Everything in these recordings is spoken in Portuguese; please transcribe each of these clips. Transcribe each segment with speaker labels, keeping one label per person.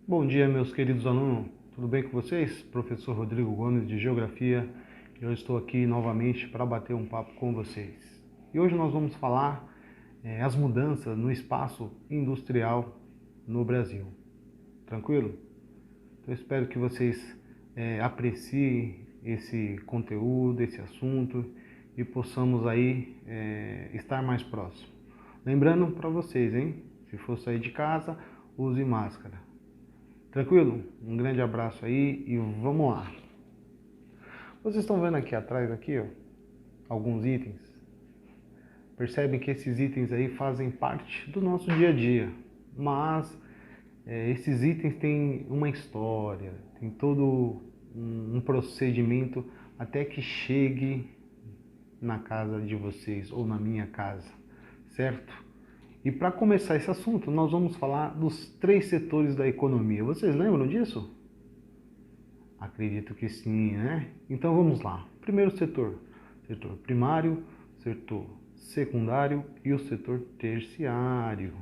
Speaker 1: Bom dia, meus queridos alunos. Tudo bem com vocês? Professor Rodrigo Gomes, de Geografia. Eu estou aqui novamente para bater um papo com vocês. E hoje nós vamos falar as mudanças no espaço industrial no Brasil. Tranquilo? Então, eu espero que vocês apreciem esse conteúdo, esse assunto e possamos aí estar mais próximo. Lembrando para vocês, hein? Se for sair de casa, use máscara. Tranquilo? Um grande abraço aí e vamos lá. Vocês estão vendo aqui atrás, aqui, ó, alguns itens. Percebem que esses itens aí fazem parte do nosso dia a dia, mas esses itens têm uma história, tem todo um procedimento até que chegue na casa de vocês ou na minha casa, certo? E para começar esse assunto, nós vamos falar dos 3 setores da economia. Vocês lembram disso? Acredito que sim, né? Então vamos lá. Primeiro setor primário, setor secundário e o setor terciário.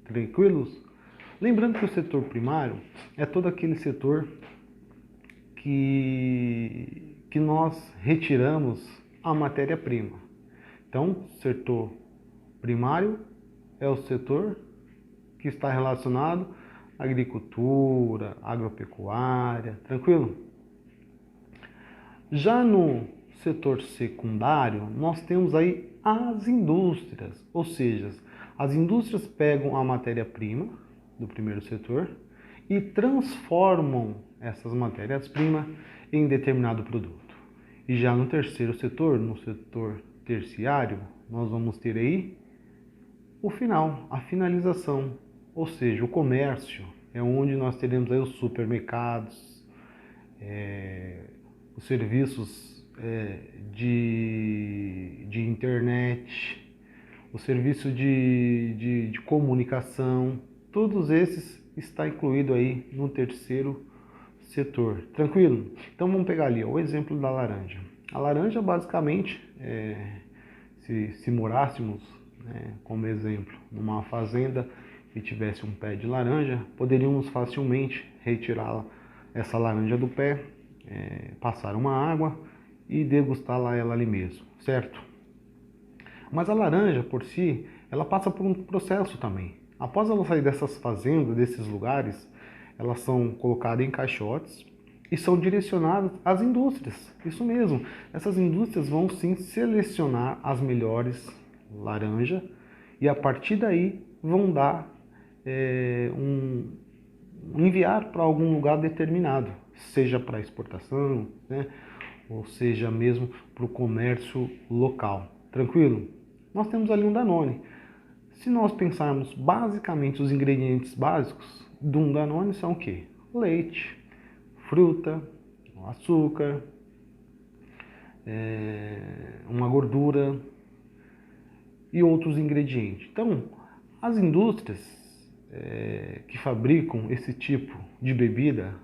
Speaker 1: Tranquilos? Lembrando que o setor primário é todo aquele setor que nós retiramos a matéria-prima. Então, setor primário é o setor que está relacionado à agricultura, agropecuária, tranquilo? Já no setor secundário, nós temos aí as indústrias, ou seja, as indústrias pegam a matéria-prima do primeiro setor e transformam essas matérias-primas em determinado produto. E já no terceiro setor, no setor terciário, nós vamos ter aí o final, a finalização, ou seja, o comércio, é onde nós teremos aí os supermercados, os serviços de internet, o serviço de comunicação, todos esses está incluído aí no terceiro setor, tranquilo? Então vamos pegar ali ó, o exemplo da laranja. A laranja basicamente, se morássemos, como exemplo, numa fazenda e tivesse um pé de laranja, poderíamos facilmente retirar essa laranja do pé, passar uma água e degustá-la ela ali mesmo, certo? Mas a laranja por si, ela passa por um processo também. Após ela sair dessas fazendas, desses lugares, elas são colocadas em caixotes e são direcionadas às indústrias. Isso mesmo, essas indústrias vão sim selecionar as melhores laranja e a partir daí vão dar enviar para algum lugar determinado, seja para exportação, né, ou seja mesmo para o comércio local. Tranquilo? Nós temos ali um Danone. Se nós pensarmos basicamente os ingredientes básicos de um Danone são o quê? Leite, fruta, açúcar, uma gordura e outros ingredientes. Então, as indústrias que fabricam esse tipo de bebida,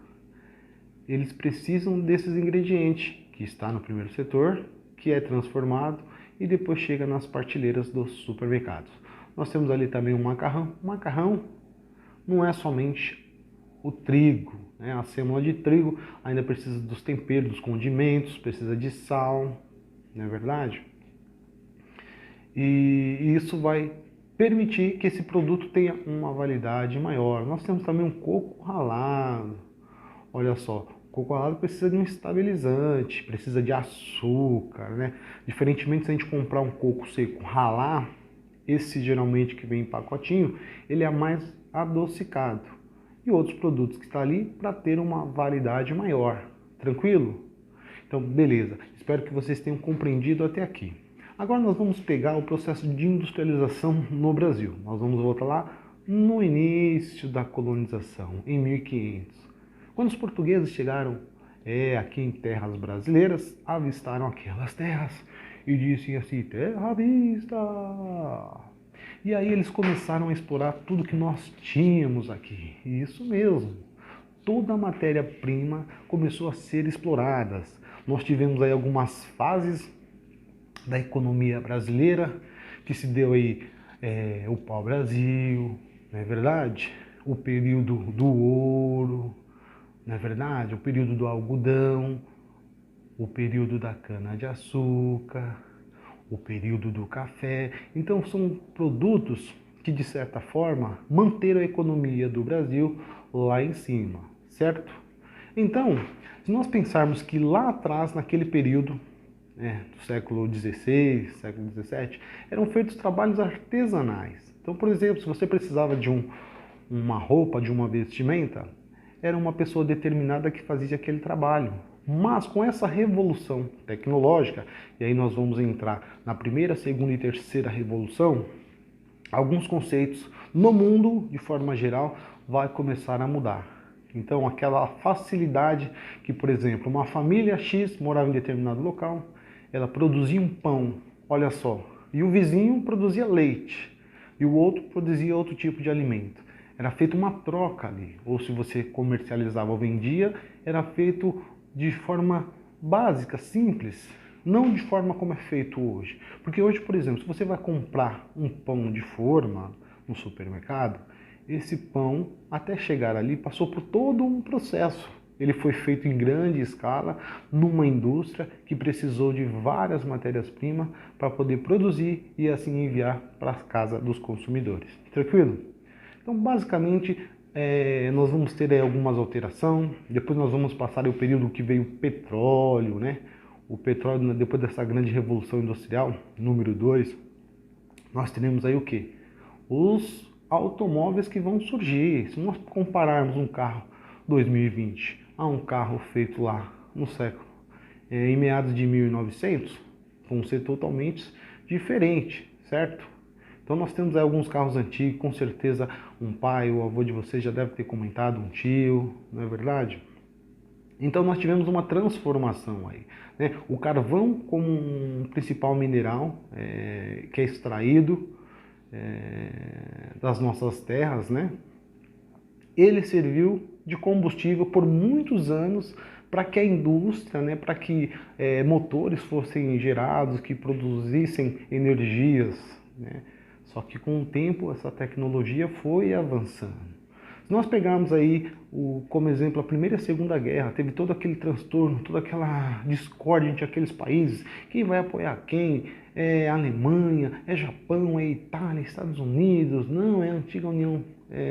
Speaker 1: eles precisam desses ingredientes que está no primeiro setor, que é transformado e depois chega nas prateleiras dos supermercados. Nós temos ali também o macarrão. O macarrão não é somente o trigo, né? A sêmola de trigo ainda precisa dos temperos, dos condimentos, precisa de sal, não é verdade? E isso vai permitir que esse produto tenha uma validade maior. Nós temos também um coco ralado. Olha só, o coco ralado precisa de um estabilizante, precisa de açúcar, né? Diferentemente se a gente comprar um coco seco ralar, esse geralmente que vem em pacotinho, ele é mais adocicado. E outros produtos que estão ali para ter uma validade maior. Tranquilo? Então, beleza. Espero que vocês tenham compreendido até aqui. Agora nós vamos pegar o processo de industrialização no Brasil. Nós vamos voltar lá no início da colonização, em 1500. Quando os portugueses chegaram aqui em terras brasileiras, avistaram aquelas terras e disseram assim, terra à vista! E aí eles começaram a explorar tudo que nós tínhamos aqui. Isso mesmo, toda a matéria-prima começou a ser explorada. Nós tivemos aí algumas fases da economia brasileira, que se deu aí o pau-brasil, não é verdade? O período do ouro, não é verdade? O período do algodão, o período da cana-de-açúcar, o período do café. Então são produtos que, de certa forma, manteram a economia do Brasil lá em cima, certo? Então, se nós pensarmos que lá atrás, naquele período, do século XVI, século XVII, eram feitos trabalhos artesanais. Então, por exemplo, se você precisava de uma roupa, de uma vestimenta, era uma pessoa determinada que fazia aquele trabalho. Mas com essa revolução tecnológica, e aí nós vamos entrar na primeira, segunda e terceira revolução, alguns conceitos no mundo, de forma geral, vai começar a mudar. Então, aquela facilidade que, por exemplo, uma família X morava em determinado local, ela produzia um pão, olha só, e o vizinho produzia leite, e o outro produzia outro tipo de alimento. Era feita uma troca ali, ou se você comercializava ou vendia, era feito de forma básica, simples, não de forma como é feito hoje. Porque hoje, por exemplo, se você vai comprar um pão de forma no supermercado, esse pão, até chegar ali, passou por todo um processo. Ele foi feito em grande escala, numa indústria que precisou de várias matérias-primas para poder produzir e assim enviar para a casa dos consumidores. Tranquilo? Então, basicamente, nós vamos ter aí algumas alterações. Depois nós vamos passar o período que veio o petróleo, né? O petróleo, depois dessa grande revolução industrial, número 2, nós teremos aí o quê? Os automóveis que vão surgir. Se nós compararmos um carro 2020 a um carro feito lá no século, em meados de 1900, vão ser totalmente diferentes, certo? Então nós temos aí alguns carros antigos, com certeza um pai ou avô de vocês já deve ter comentado, um tio, não é verdade? Então nós tivemos uma transformação aí, né? O carvão como um principal mineral que é extraído das nossas terras, né? Ele serviu de combustível por muitos anos para que a indústria, né, para que motores fossem gerados, que produzissem energias, né? Só que com o tempo essa tecnologia foi avançando. Se nós pegarmos aí como exemplo a Primeira e a Segunda Guerra, teve todo aquele transtorno, toda aquela discórdia entre aqueles países, quem vai apoiar quem, é Alemanha, é Japão, é Itália, Estados Unidos, não, é a antiga União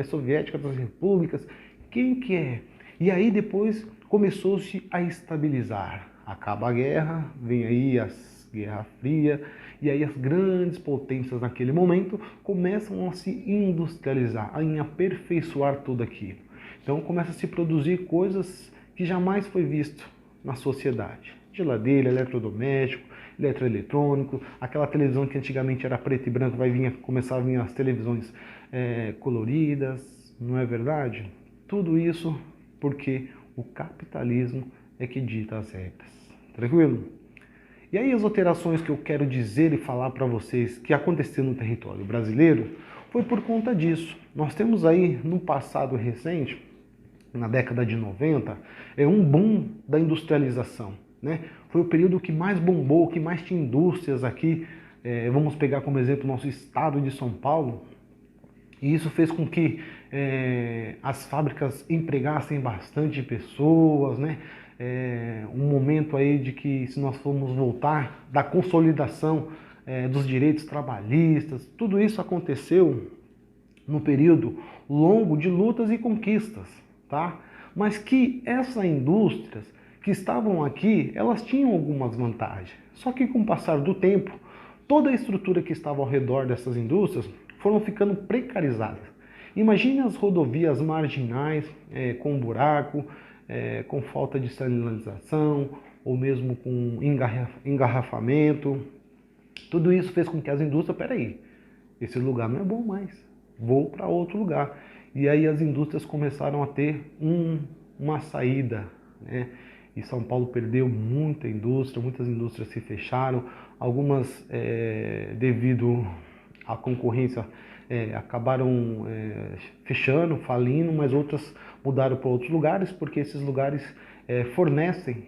Speaker 1: Soviética das Repúblicas, quem que é? E aí depois começou-se a estabilizar. Acaba a guerra, vem aí a Guerra Fria, e aí as grandes potências naquele momento começam a se industrializar, a aperfeiçoar tudo aquilo. Então começa a se produzir coisas que jamais foi visto na sociedade. Geladeira, eletrodoméstico, eletroeletrônico, aquela televisão que antigamente era preto e branco, começar a vir as televisões coloridas, não é verdade? Tudo isso porque o capitalismo é que dita as regras. Tranquilo? E aí as alterações que eu quero dizer e falar para vocês que aconteceu no território brasileiro foi por conta disso. Nós temos aí no passado recente, na década de 90, um boom da industrialização, né? Foi o período que mais bombou, que mais tinha indústrias aqui. Vamos pegar como exemplo o nosso estado de São Paulo. E isso fez com que as fábricas empregassem bastante pessoas, né? Um momento aí de que, se nós formos voltar, da consolidação dos direitos trabalhistas, tudo isso aconteceu num período longo de lutas e conquistas, tá? Mas que essas indústrias que estavam aqui, elas tinham algumas vantagens. Só que com o passar do tempo, toda a estrutura que estava ao redor dessas indústrias foram ficando precarizadas. Imagine as rodovias marginais com buraco, com falta de sinalização, ou mesmo com engarrafamento. Tudo isso fez com que as indústrias, peraí, esse lugar não é bom mais, vou para outro lugar. E aí as indústrias começaram a ter uma saída, né? E São Paulo perdeu muita indústria, muitas indústrias se fecharam, algumas devido à concorrência acabaram fechando, falindo, mas outras mudaram para outros lugares, porque esses lugares fornecem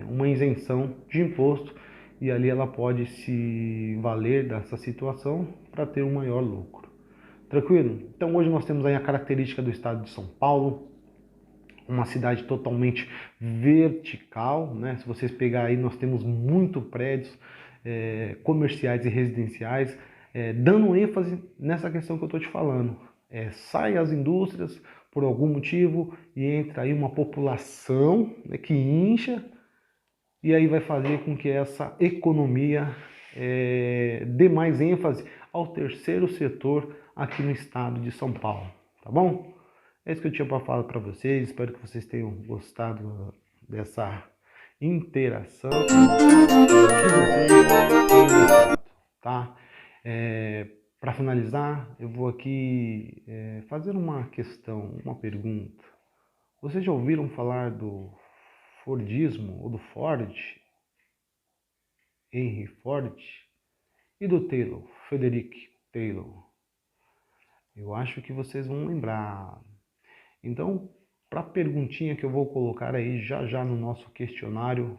Speaker 1: uma isenção de imposto e ali ela pode se valer dessa situação para ter um maior lucro. Tranquilo? Então hoje nós temos aí a característica do estado de São Paulo, uma cidade totalmente vertical, né? Se vocês pegar aí, nós temos muito prédios comerciais e residenciais, dando ênfase nessa questão que eu estou te falando. Sai as indústrias por algum motivo e entra aí uma população, né, que incha, e aí vai fazer com que essa economia dê mais ênfase ao terceiro setor aqui no estado de São Paulo, tá bom? É isso que eu tinha para falar para vocês, espero que vocês tenham gostado dessa interação, que vocês tenham gostado, tá? Para finalizar, eu vou aqui fazer uma questão, uma pergunta. Vocês já ouviram falar do Fordismo ou do Ford, Henry Ford, e do Taylor, Frederick Taylor? Eu acho que vocês vão lembrar. Então, para a perguntinha que eu vou colocar aí já já no nosso questionário,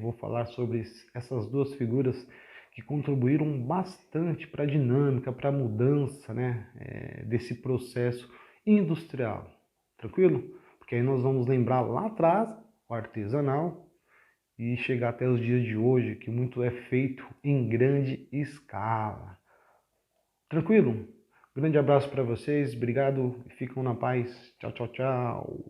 Speaker 1: vou falar sobre essas duas figuras que contribuíram bastante para a dinâmica, para a mudança, né, desse processo industrial. Tranquilo? Porque aí nós vamos lembrar lá atrás o artesanal e chegar até os dias de hoje, que muito é feito em grande escala. Tranquilo? Grande abraço para vocês, obrigado e ficam na paz. Tchau, tchau, tchau.